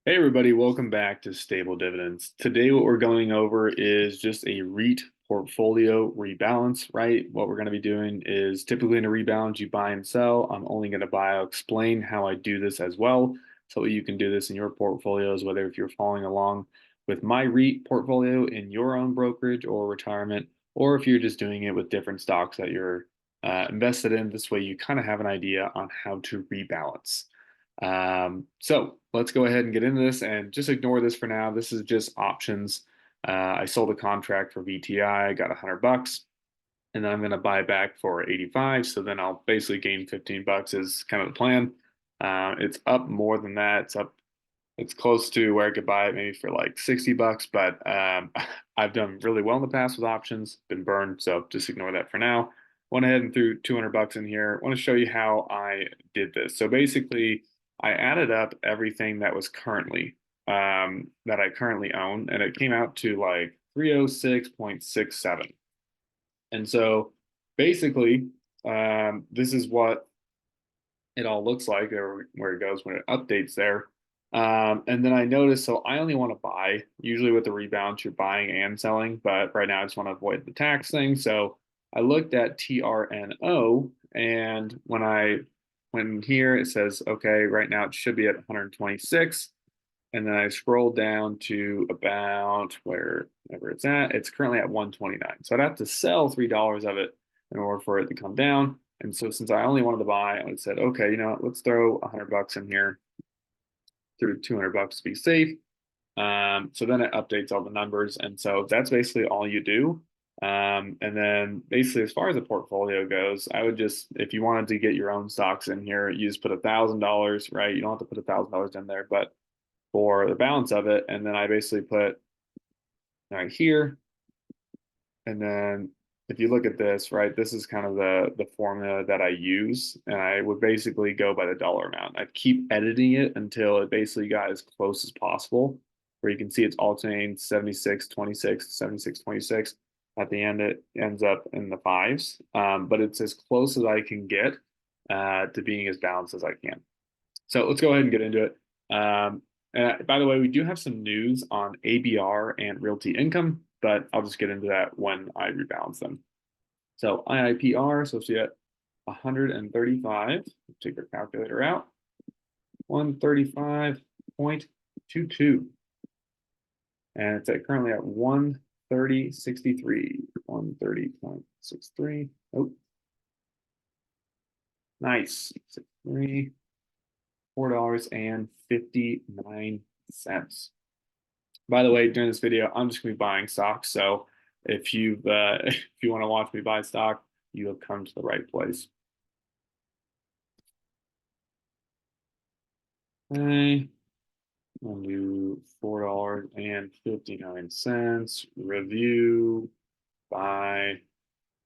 Hey everybody, welcome back to Stable Dividends. Today what we're going over is just a REIT portfolio rebalance, right? What we're going to be doing is typically in a rebalance, you buy and sell. I'm only going to buy. I'll explain how I do this as well, so you can do this in your portfolios, whether if you're following along with my REIT portfolio in your own brokerage or retirement, or if you're just doing it with different stocks that you're invested in. This way you kind of have an idea on how to rebalance. So let's go ahead and get into this and just ignore this for now. This is just options. I sold a contract for VTI, got $100, and then I'm going to buy back for 85. So then I'll basically gain 15 bucks is kind of the plan. It's up more than that. It's close to where I could buy it maybe for like 60 bucks, but I've done really well in the past with options, been burned. So just ignore that for now. Went ahead and threw 200 bucks in here. I want to show you how I did this. So basically, I added up everything that was currently that I currently own, and it came out to like 306.67. And so basically, this is what it all looks like, or where it goes when it updates there. And then I noticed, so I only want to buy. Usually with the rebalance, you're buying and selling, but right now I just want to avoid the tax thing. So I looked at TRNO, and when here it says, okay, right now it should be at 126. And then I scroll down to about wherever it's at. It's currently at 129. So I'd have to sell $3 of it in order for it to come down. And so since I only wanted to buy, I said, okay, let's throw 100 bucks in here, through 200 bucks to be safe. So then it updates all the numbers. And so that's basically all you do. And then basically, as far as the portfolio goes, I would just, if you wanted to get your own stocks in here, you just put $1,000, right? You don't have to put $1,000 in there, but for the balance of it. And then I basically put right here. And then if you look at this, right, this is kind of the formula that I use. And I would basically go by the dollar amount. I'd keep editing it until it basically got as close as possible, where you can see it's alternating 76, 26, 76, 26. At the end, it ends up in the fives. But it's as close as I can get to being as balanced as I can. So let's go ahead and get into it. And by the way, we do have some news on ABR and realty income, but I'll just get into that when I rebalance them. So IIPR, so see at 135, take our calculator out, 135.22. And it's currently at 130.63, 130.63. Oh, nice. 63. $4.59. By the way, during this video, I'm just gonna be buying stocks. So if you if you want to watch me buy stock, you have come to the right place. Okay, I'll do $4.59. Review, buy,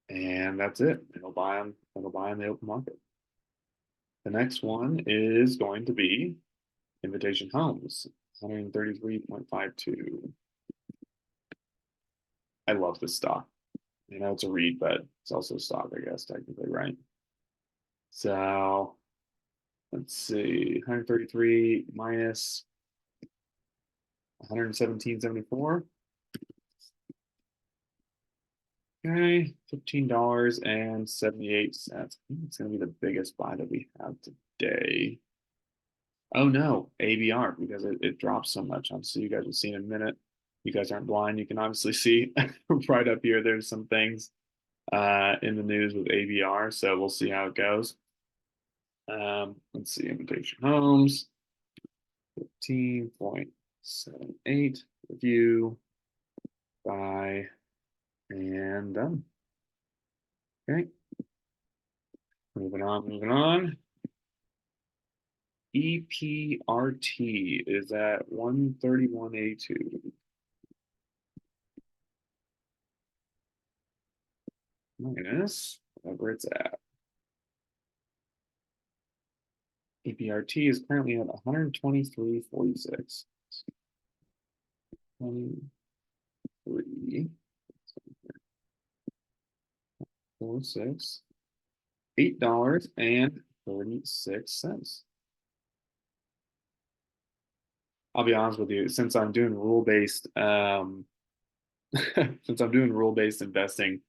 and that's it. It'll buy on the open market. The next one is going to be Invitation Homes, 133.52. I love this stock. It's a REIT, but it's also a stock, I guess, technically, right? So let's see, 133 minus 117.74. Okay, $15.78. I think it's gonna be the biggest buy that we have today. Oh no, ABR, because it drops so much. So you guys will see in a minute. You guys aren't blind. You can obviously see right up here, there's some things in the news with ABR. So we'll see how it goes. Let's see, Invitation Homes, 15.78, review, buy, and done. Okay, moving on, moving on. EPRT is at 131.82. Minus whatever it's at. EPRT is currently at 123.46. 23, 46, $8.36. I'll be honest with you, since I'm doing rule-based, since I'm doing rule-based investing,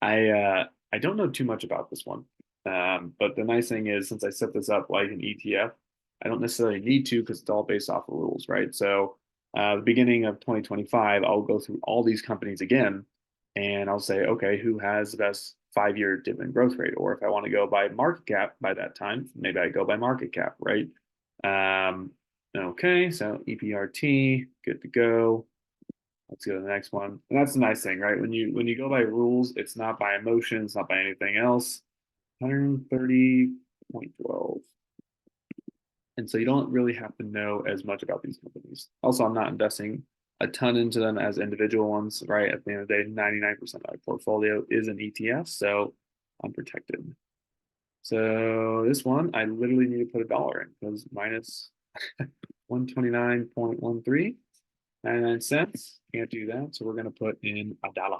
I don't know too much about this one. But the nice thing is, since I set this up like an ETF, I don't necessarily need to because it's all based off of rules, right? So, the beginning of 2025, I'll go through all these companies again, and I'll say, okay, who has the best 5-year dividend growth rate? Or if I want to go by market cap by that time, maybe I go by market cap, right? Um, okay, so EPRT, good to go. Let's go to the next one. And that's the nice thing, right? When you go by rules, it's not by emotion, it's not by anything else. 130.12. And so you don't really have to know as much about these companies. Also, I'm not investing a ton into them as individual ones, right? At the end of the day, 99% of my portfolio is an ETF, so I'm protected. So this one, I literally need to put $1 in because minus 129.13, 99 cents. Can't do that. So we're going to put in $1.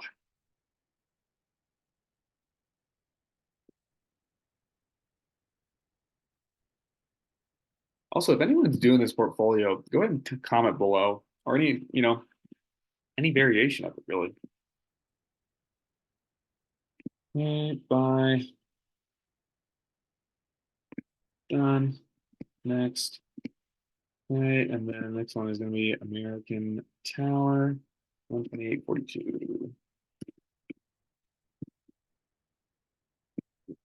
Also, if anyone's doing this portfolio, go ahead and comment below or any variation of it, really. Okay, bye. Done. Next. Okay, and then the next one is going to be American Tower, 128.42.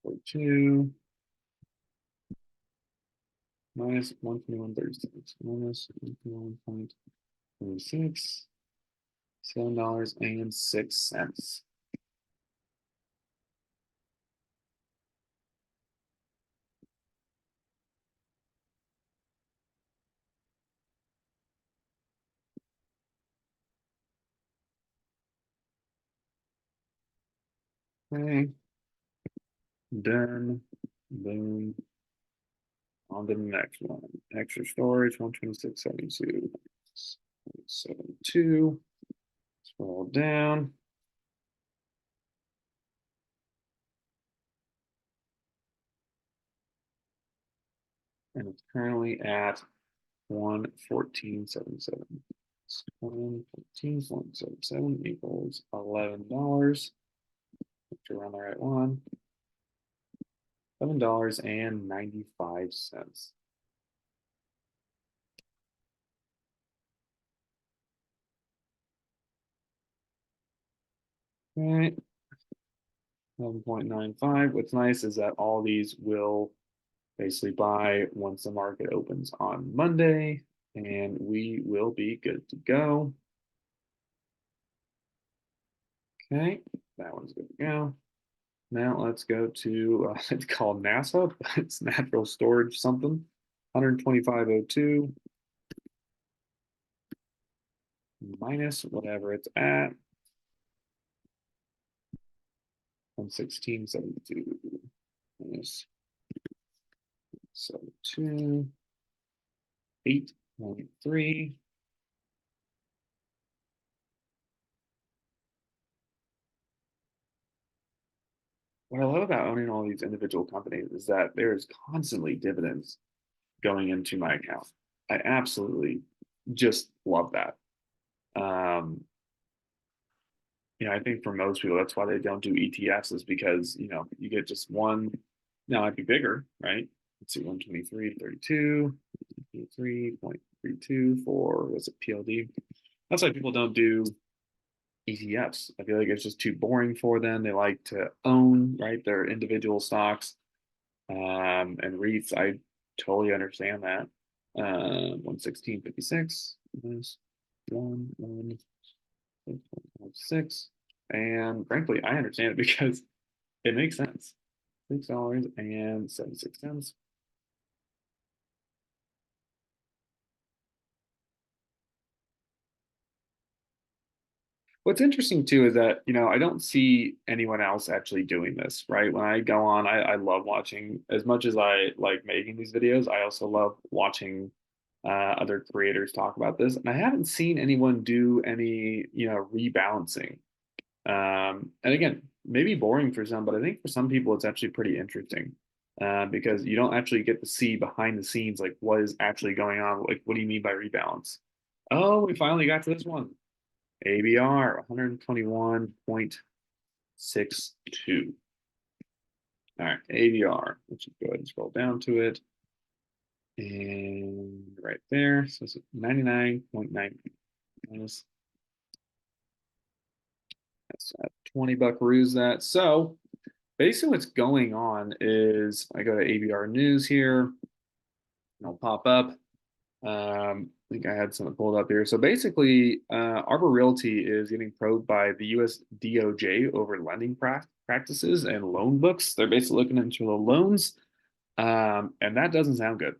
42 minus 121.36 minus 121.36, $7.06. Okay, done. Boom. On to the next one. Extra storage, 126.72. 72. Scroll down. And it's currently at 114.77. 114.77 equals $11. To run the right one. $7.95. All right. 11.95. What's nice is that all these will basically buy once the market opens on Monday, and we will be good to go. Okay, that one's good to go. Now let's go to it's called NASA, but it's natural storage something. 125.02 minus whatever it's at. 116.72 minus 72. 8.3. What I love about owning all these individual companies is that there is constantly dividends going into my account. I absolutely just love that. Um, I think for most people, that's why they don't do ETFs is because, you get just one. Now it'd be bigger, right? Let's see, 123.32, 3.32 for, what's it, PLD? That's why people don't do ETFs. I feel like it's just too boring for them. They like to own, right, their individual stocks. And REITs, I totally understand that. 116.56 minus 116. And frankly, I understand it because it makes sense. $6.76. What's interesting too is that, I don't see anyone else actually doing this, right? When I go on, I love watching, as much as I like making these videos, I also love watching other creators talk about this. And I haven't seen anyone do any, rebalancing. And again, maybe boring for some, but I think for some people it's actually pretty interesting because you don't actually get to see behind the scenes, like what is actually going on. Like, what do you mean by rebalance? Oh, we finally got to this one. ABR 121.62. All right, ABR. Let's just go ahead and scroll down to it. And right there, so it's 99.9 minus that's a 20 buck ruse that. So basically what's going on is I go to ABR news here, and I'll pop up. I think I had something pulled up here. So basically, Arbor Realty is getting probed by the US DOJ over lending practices and loan books. They're basically looking into the loans, and that doesn't sound good.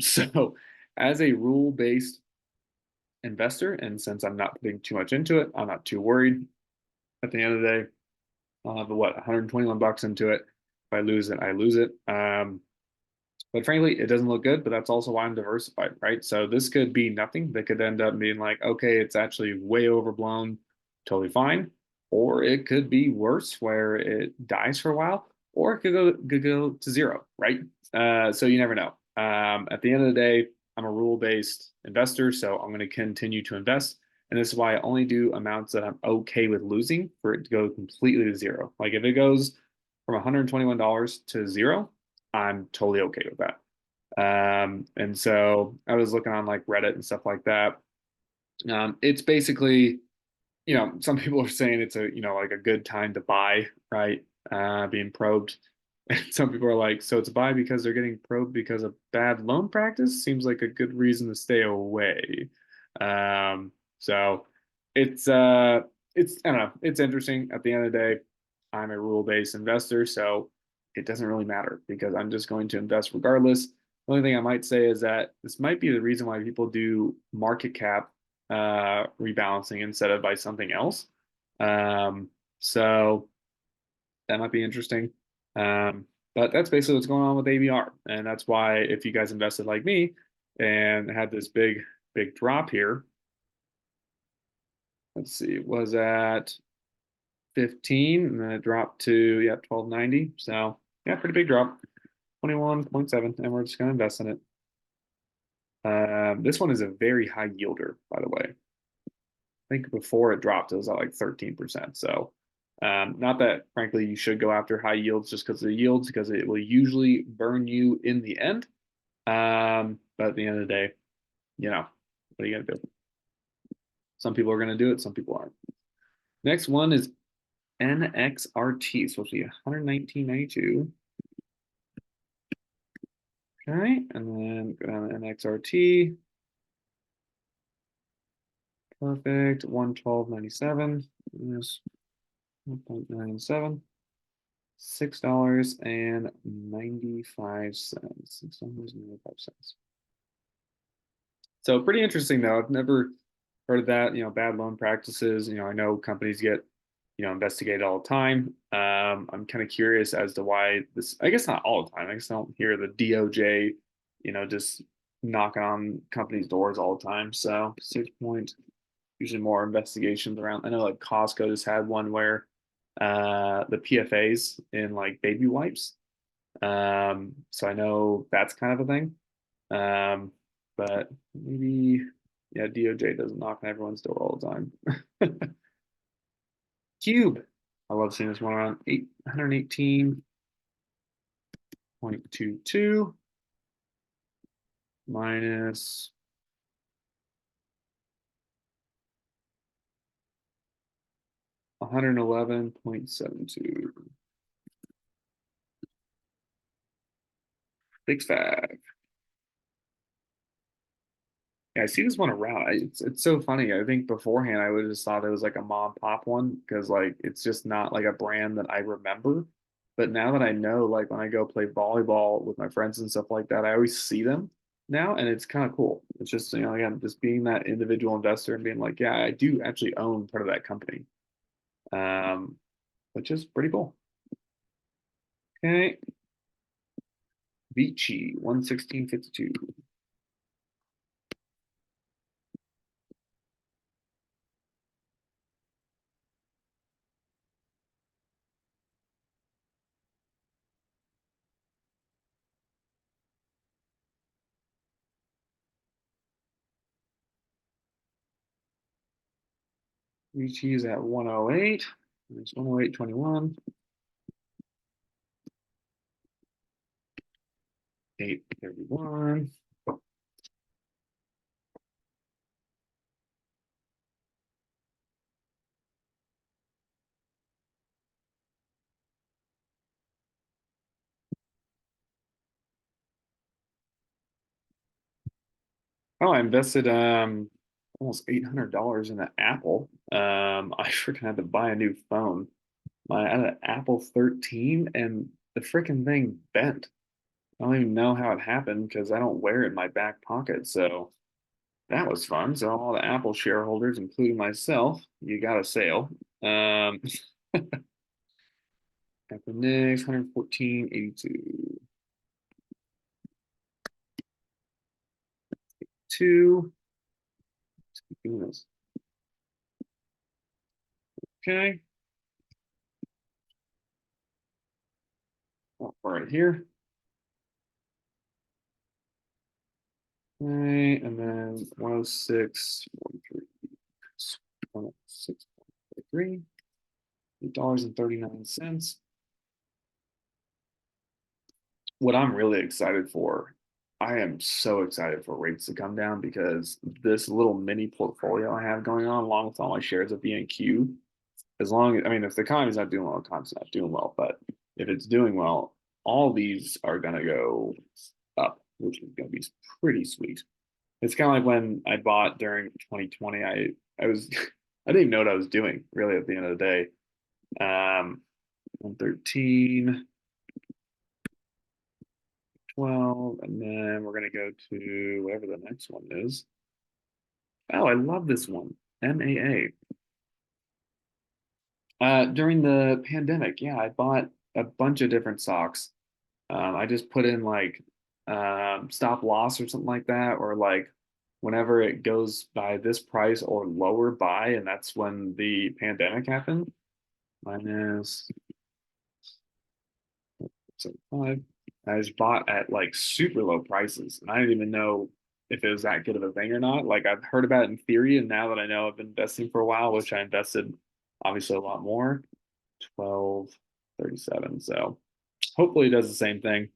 So, as a rule-based investor, and since I'm not putting too much into it, I'm not too worried. At the end of the day, I'll have what 121 bucks into it. If I lose it, I lose it. But frankly, it doesn't look good, but that's also why I'm diversified, right? So this could be nothing. That could end up being like, okay, it's actually way overblown, totally fine. Or it could be worse where it dies for a while, or it could go to zero, right? So you never know. At the end of the day, I'm a rule-based investor, so I'm going to continue to invest. And this is why I only do amounts that I'm okay with losing for it to go completely to zero. Like if it goes from $121 to zero, I'm totally okay with that. And so I was looking on like Reddit and stuff like that. It's basically, some people are saying it's like a good time to buy, right? Being probed. And some people are like, so it's a buy because they're getting probed because of bad loan practice? Seems like a good reason to stay away. So it's I don't know, it's interesting. At the end of the day, I'm a rule-based investor, so it doesn't really matter because I'm just going to invest regardless. The only thing I might say is that this might be the reason why people do market cap rebalancing instead of by something else. So that might be interesting. But that's basically what's going on with ABR. And that's why if you guys invested like me and had this big drop here, let's see, it was at 15 and then it dropped to 1290. So yeah, pretty big drop. 21.7, and we're just gonna invest in it. This one is a very high yielder, by the way. I think before it dropped, it was at like 13%. So, not that frankly you should go after high yields just because of the yields, because it will usually burn you in the end. But at the end of the day, what are you gonna do? Some people are gonna do it, some people aren't. Next one is NXRT, supposed to be 119.92. Okay, and then go down to NXRT. Perfect. 112.97. Minus 1.97. $6.95. $6.95. So pretty interesting though. I've never heard of that, bad loan practices. I know companies get, investigated all the time. I'm kind of curious as to why this, I guess not all the time. I guess I don't hear the DOJ, just knocking on companies' doors all the time. So 6 point, usually more investigations around. I know like Costco just had one where the PFAs in like baby wipes. So I know that's kind of a thing. Um, but maybe DOJ doesn't knock on everyone's door all the time. Cube. I love seeing this one around 818.22 minus 111.72. Big five. Yeah, I see this one around. It's so funny. I think beforehand I would have just thought it was like a mom pop one because like it's just not like a brand that I remember. But now that I know, like when I go play volleyball with my friends and stuff like that, I always see them now, and it's kind of cool. It's just again just being that individual investor and being like, yeah, I do actually own part of that company, um, which is pretty cool. Okay, Vici 116.52. VT's at 108. There's 108.21. 831. Oh, I invested almost $800 in an Apple. I freaking had to buy a new phone. I had an Apple 13 and the freaking thing bent. I don't even know how it happened because I don't wear it in my back pocket. So that was fun. So all the Apple shareholders, including myself, you got a sale. Um, Apple Nix, 114.82. Two. Doing this. Okay. Oh, right here. Okay, and then 106.43. 106.43. $8.39. What I'm really excited for, I am so excited for rates to come down because this little mini portfolio I have going on, along with all my shares of BNQ, as long as, I mean, if the economy's not doing well, the economy's not doing well, but if it's doing well, all these are going to go up, which is going to be pretty sweet. It's kind of like when I bought during 2020. I was I didn't even know what I was doing really at the end of the day. 113, 12, and then we're gonna go to whatever the next one is. Oh, I love this one. MAA. During the pandemic, yeah, I bought a bunch of different stocks. I just put in like stop loss or something like that, or like whenever it goes by this price or lower buy, and that's when the pandemic happened. Minus 75. I just bought at like super low prices, and I didn't even know if it was that good of a thing or not. Like I've heard about it in theory, and now that I know I've been investing for a while, which I invested obviously a lot more, 12.37. So hopefully it does the same thing.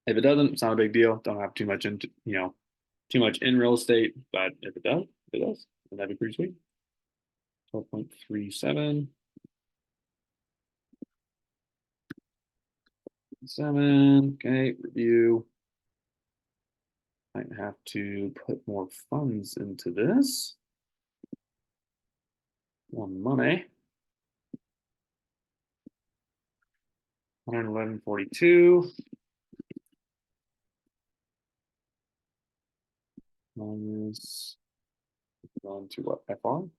If it doesn't, it's not a big deal. Don't have too much into, too much in real estate. But if it does, it does. And that'd be pretty sweet. 12.37. 7. Okay, review. Might have to put more funds into this. More money. 111.42. Minus on to what? FR?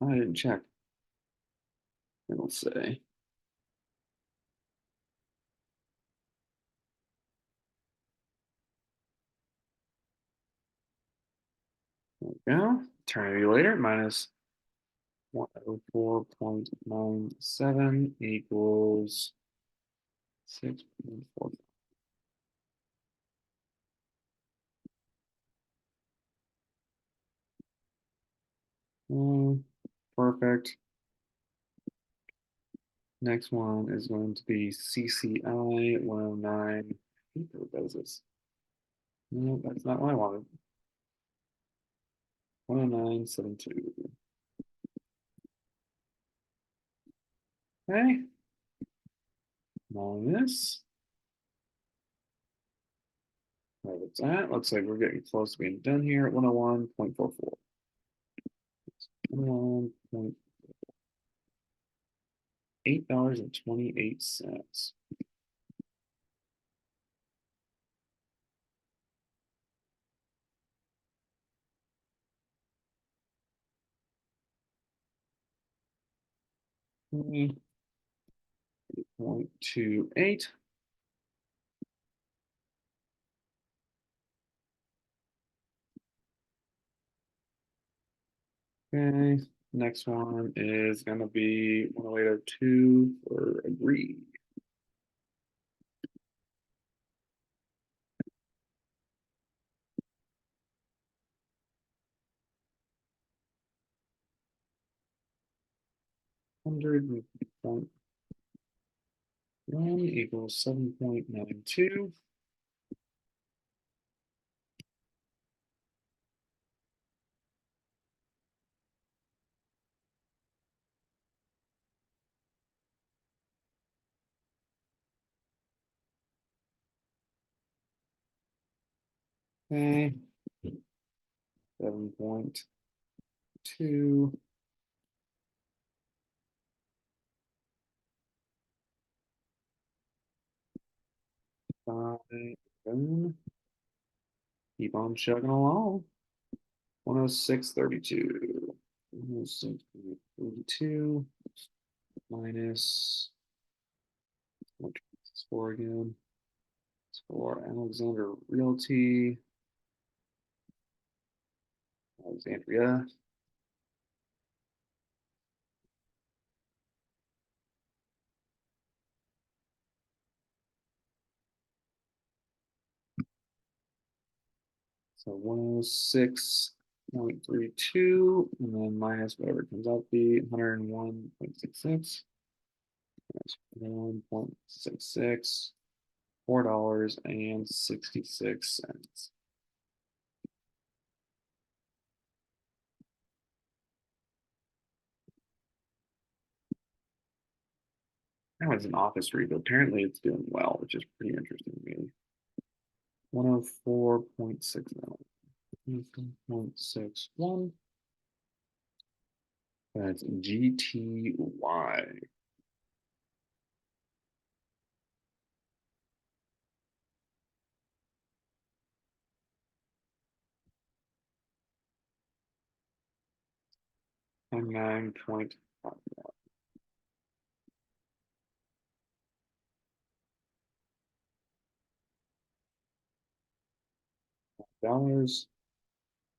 I didn't check. It'll say. There we go. Eternity later, minus 104.97 equals 6.4. Perfect. Next one is going to be CCI 109. I think that does this. No, that's not what I wanted. 109.72. Okay. Minus. Where it's at. Looks like we're getting close to being done here at 101.44. 101. $8.28. Okay. 8.28. Okay. Next one is gonna be 108.02 for agree. 100.1 equals 7.92. Okay, 7.2. Boom. Keep on chugging along. 106.32. 106.32 minus what is this for again? It's for Alexander Realty, Alexandria. So 106.32, and then minus whatever it comes out to be, 101.66. 1.66, $4.66. Now it's an office REIT, but apparently it's doing well, which is pretty interesting to me. 104.69. 104.61. That's GTY. And $9.51.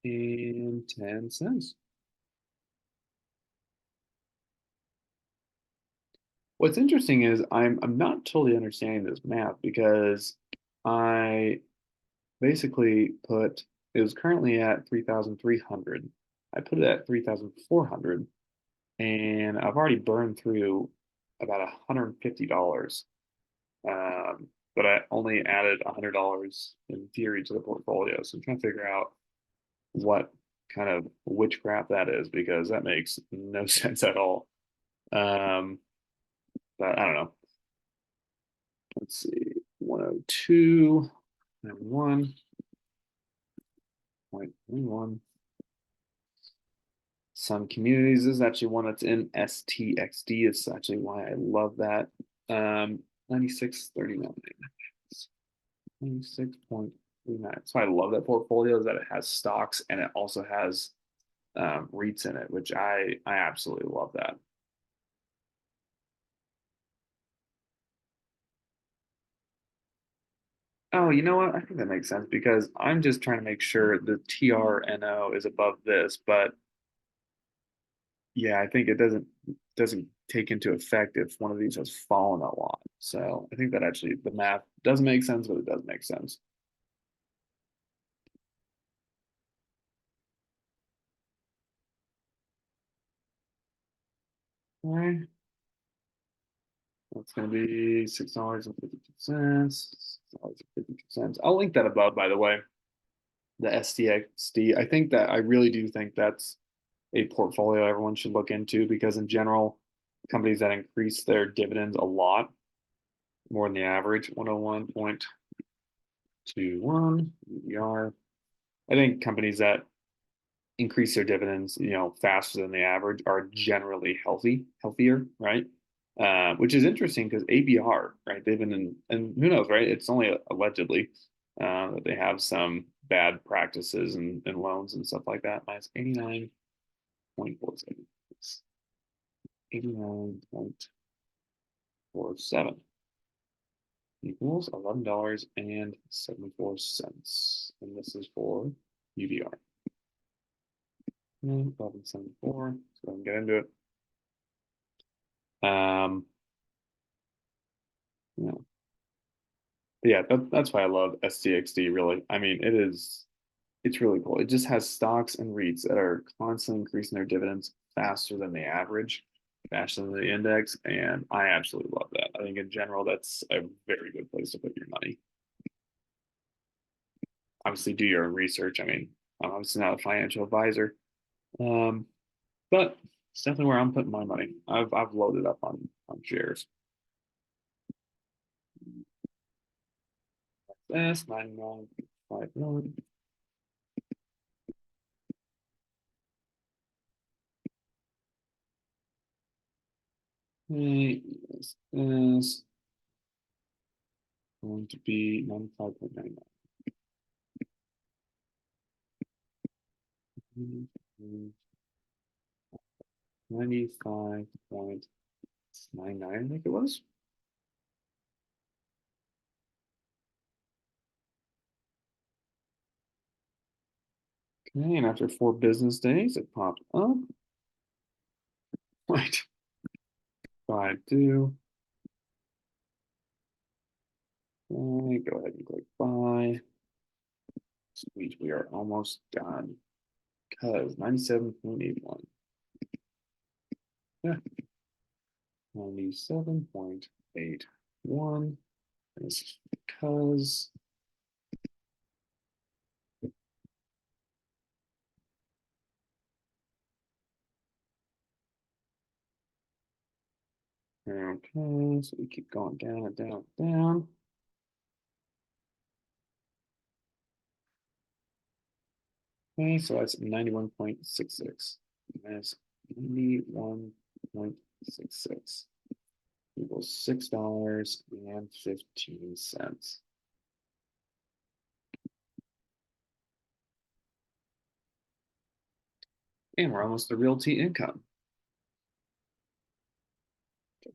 $10. What's interesting is I'm not totally understanding this math because I basically put it was currently at 3,300. I put it at 3,400 and I've already burned through about $150. But I only added $100 in theory to the portfolio. So I'm trying to figure out what kind of witchcraft that is because that makes no sense at all. Um, but I don't know. Let's see, 102 and 1.1. Some communities this is actually one that's in STXD. It's actually why I love that. 96.39. 96.39. So I love that portfolio is that it has stocks and it also has REITs in it, which I absolutely love that. Oh, you know what? I think that makes sense because I'm just trying to make sure the TRNO is above this, but yeah, I think it doesn't take into effect if one of these has fallen a lot. So I think that actually the math doesn't make sense, but it does make sense. All right. That's going to be $6.52. $6.52. I'll link that above, by the way, the STXD. I think that I really do think that's a portfolio everyone should look into because in general, companies that increase their dividends a lot, more than the average, 101.21 ER. I think companies that increase their dividends, faster than the average are generally healthier, right? Which is interesting because ABR, right? They've been in, and who knows, right? It's only allegedly that they have some bad practices and loans and stuff like that. Minus 89.47. 89.47 equals $11.74. And this is for UDR. 1174. So I can get into it. Yeah, yeah, that's why I love STXD. Really, I mean, it's really cool. It just has stocks and REITs that are constantly increasing their dividends faster than the average. cash into the index, and I absolutely love that. I think in general, that's a very good place to put your money. Obviously, do your own research. I mean, I'm obviously not a financial advisor, um, but it's definitely where I'm putting my money. I've loaded up on shares. That's 99.51. Is going to be 95.99. 95.99, I think it was. Okay, and after 4 business days, it popped up. Right. Buy do. Okay, go ahead and click buy. Sweet, we are almost done. Because 97.81. Yeah. 97.81 is because okay, so we keep going down and down and down. Okay, so that's 91.66. That's 91.66 equals $6.15. And we're almost to realty income.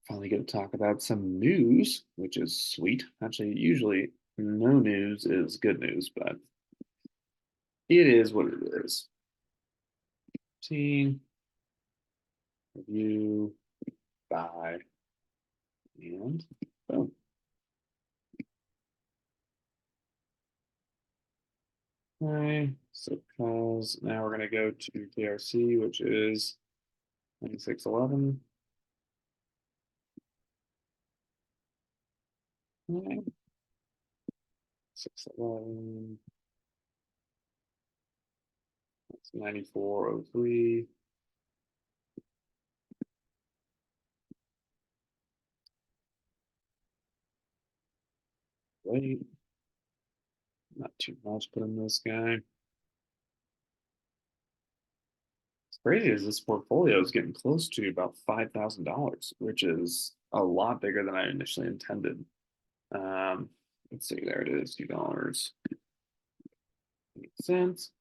Finally get to talk about some news, which is sweet. Actually, usually no news is good news, but it is what it is. Team, review, buy, and boom. Okay, so calls. Now we're gonna go to KRC, which is 9611. Okay. 611. That's 9403. Wait, not too much put in this guy. It's crazy as this portfolio is getting close to about $5,000, which is a lot bigger than I initially intended. Let's see, there it is, $2. Makes sense.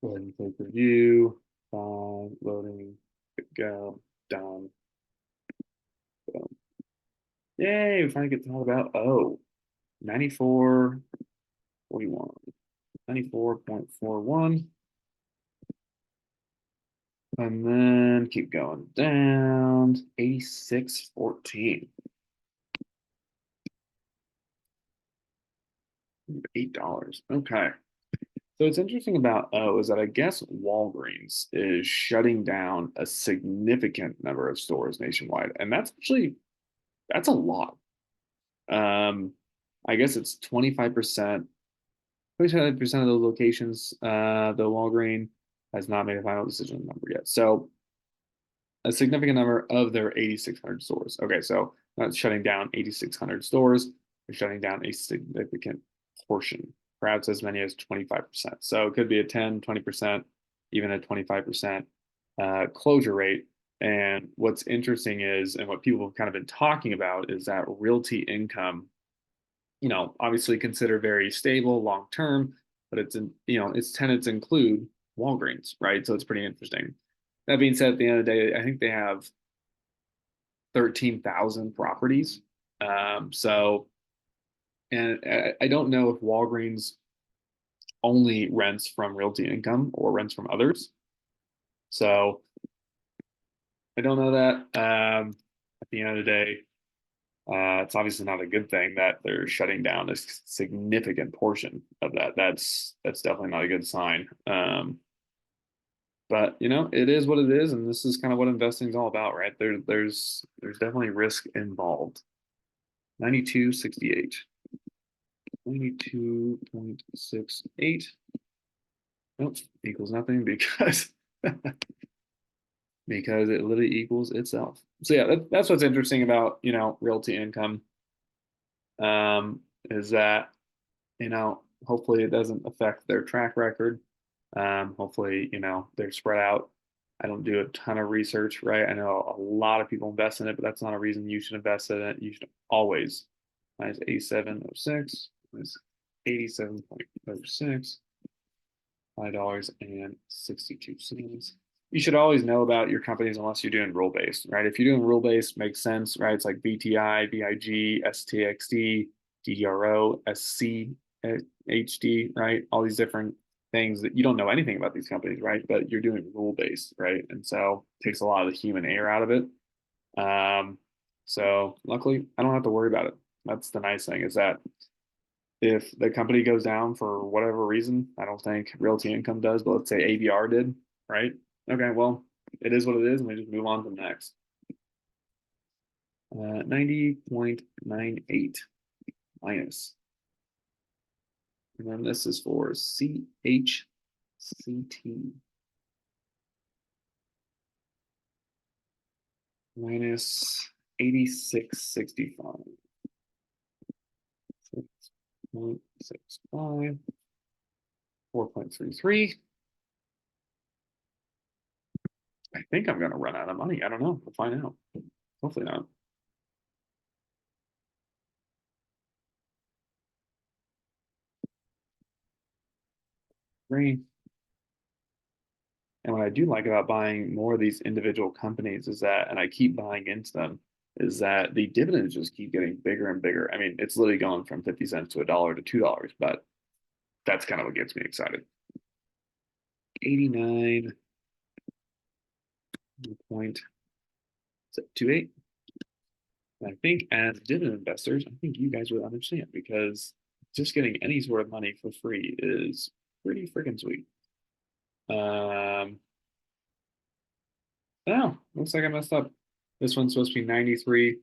Go ahead and click review, file, loading, go, done. Boom. Yay, we finally get to talk about 94.41. 94.41. And then keep going down. 86.14. $8. Okay. So what's interesting about O is that I guess Walgreens is shutting down a significant number of stores nationwide. And that's a lot. Um, I guess it's 25%. 25% of those locations, the Walgreens has not made a final decision number yet. So a significant number of their 8,600 stores. Okay, so not shutting down 8,600 stores, they're shutting down a significant portion, perhaps as many as 25%. So it could be a 10, 20%, even a 25% closure rate. And what's interesting is, and what people have kind of been talking about, is that realty income, obviously considered very stable long term, but its tenants include Walgreens, right? So it's pretty interesting. That being said, at the end of the day, I think they have 13,000 properties. So, and I don't know if Walgreens only rents from realty income or rents from others. So I don't know that. At the end of the day, it's obviously not a good thing that they're shutting down a significant portion of that. That's definitely not a good sign. But you know, it is what it is, and this is kind of what investing is all about, right? There's definitely risk involved. 92.68. 92.68. Nope, equals nothing because because it literally equals itself. So yeah, that's what's interesting about, you know, realty income, is that, you know, hopefully it doesn't affect their track record. Hopefully, you know, they're spread out. I don't do a ton of research, right? I know a lot of people invest in it, but that's not a reason you should invest in it. You should always minus 87.06 minus 87.06, $5.62. You should always know about your companies unless you're doing rule based, right? If you're doing rule based, makes sense, right? It's like BTI, BIG, STXD, DDRO, SCHD, right? All these different things that you don't know anything about these companies, right? But you're doing rule based, right? And so it takes a lot of the human error out of it. Um, so luckily, I don't have to worry about it. That's the nice thing, is that if the company goes down for whatever reason, I don't think Realty Income does, but let's say ABR did, right? Okay, well, it is what it is, and we just move on to the next. 90.98 minus. And then this is for CHCT. Minus 86.65. 6.65. 4.33. I think I'm going to run out of money. I don't know. We'll find out. Hopefully not. Three. And what I do like about buying more of these individual companies is that, and I keep buying into them, is that the dividends just keep getting bigger and bigger. I mean, it's literally going from 50 cents to $1 to $2, but that's kind of what gets me excited. 89.28. And I think as dividend investors, I think you guys would understand, because just getting any sort of money for free is pretty freaking sweet. Oh, looks like I messed up. This one's supposed to be 93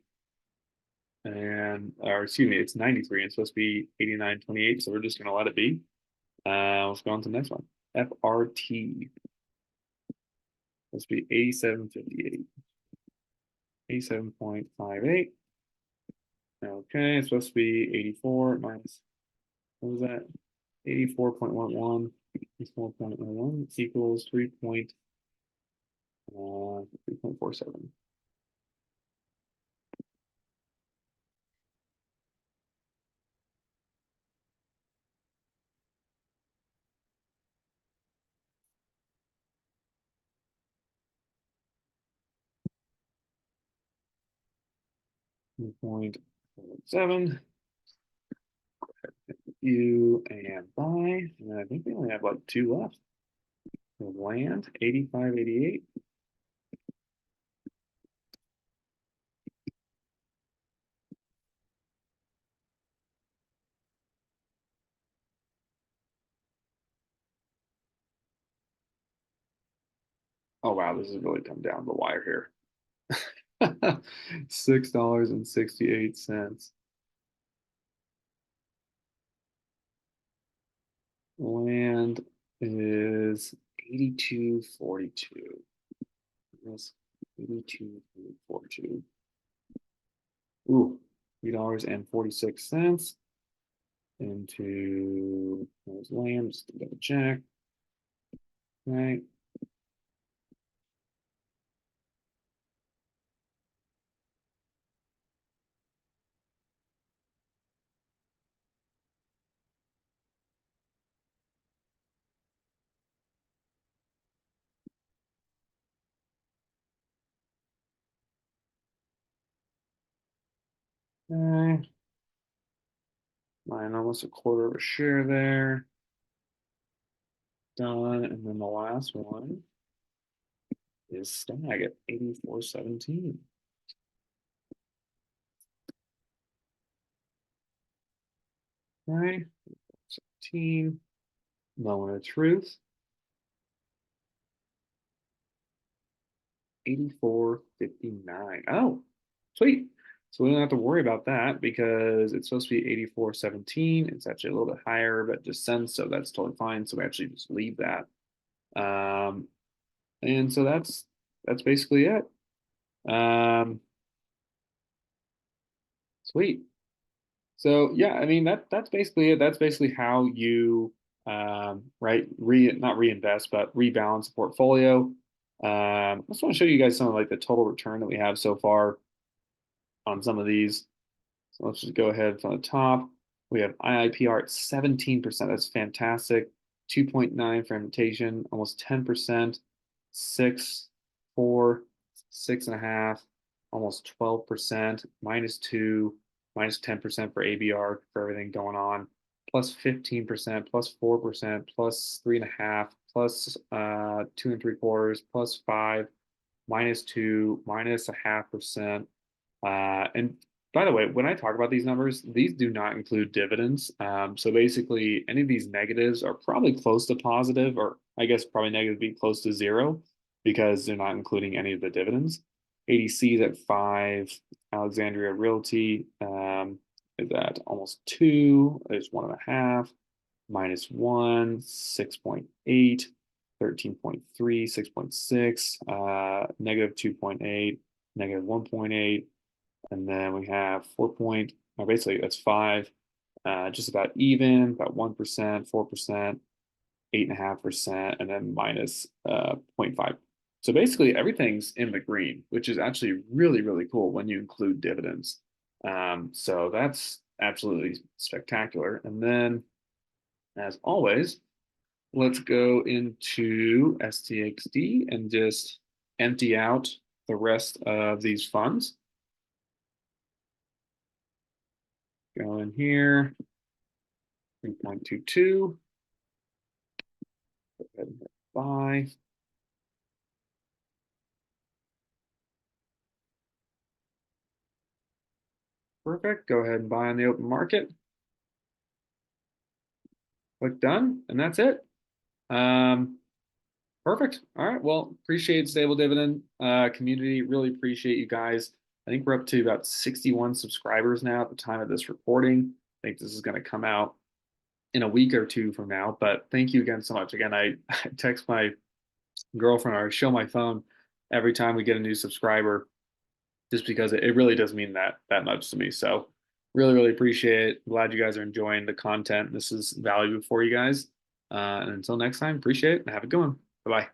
or excuse me, it's 93 and it's supposed to be 89.28. So we're just going to let it be. Let's go on to the next one. FRT. Supposed to be 87.58. 87.58. Okay, it's supposed to be 84 minus, what was that? 84.11. 84.11 equals 3.47. 3.7. You and buy. And I think we only have like two left. Land, 85.88. Oh wow, this has really come down the wire here. $6.68. Land is 82.42. Yes, 82.42. Ooh, $3.46 into those land, just to double check. Right. Okay. Mine almost a quarter of a share there. Done. And then the last one is Stag at 84.17. Right. 17. Moment of truth. 84.59. Oh, sweet. So we don't have to worry about that because it's supposed to be 84.17. It's actually a little bit higher, but just cents, so that's totally fine. So we actually just leave that. Um, and so that's basically it. Um, Sweet. So yeah, I mean that's basically it. That's basically how you right not reinvest but rebalance the portfolio. I just want to show you guys some of like the total return that we have so far on some of these. So let's just go ahead from the top. We have IIPR at 17%. That's fantastic. 2.9 for imitation, almost 10%, 6, 4, 6.5, almost 12%, -2, -10% for ABR for everything going on, plus 15%, plus 4%, plus 3.5, plus 2 3/4, plus 5, -2, -0.5%. And by the way, when I talk about these numbers, these do not include dividends. So basically, any of these negatives are probably close to positive, or I guess probably negative be close to zero because they're not including any of the dividends. ADC is at 5. Alexandria Realty is at almost 2. There's 1.5. -1, 6.8. 13.3, 6.6, -2.8, -1.8, and then we have basically that's 5, just about even, about 1%, 4%, 8.5%, and then minus 0.5. So basically everything's in the green, which is actually really, really cool when you include dividends. So that's absolutely spectacular. And then, as always, let's go into STXD and just empty out the rest of these funds. Go in here, 3.22. Go ahead and hit buy. Perfect. Go ahead and buy on the open market. Click done, and that's it. Perfect. All right. Well, appreciate Stable Dividend community. Really appreciate you guys. I think we're up to about 61 subscribers now at the time of this recording. I think this is going to come out in a week or two from now. But thank you again so much. Again, I text my girlfriend or show my phone every time we get a new subscriber, just because it really does mean that much to me. So really, really appreciate it. Glad you guys are enjoying the content. This is valuable for you guys. And until next time, appreciate it and have a good one. Bye bye.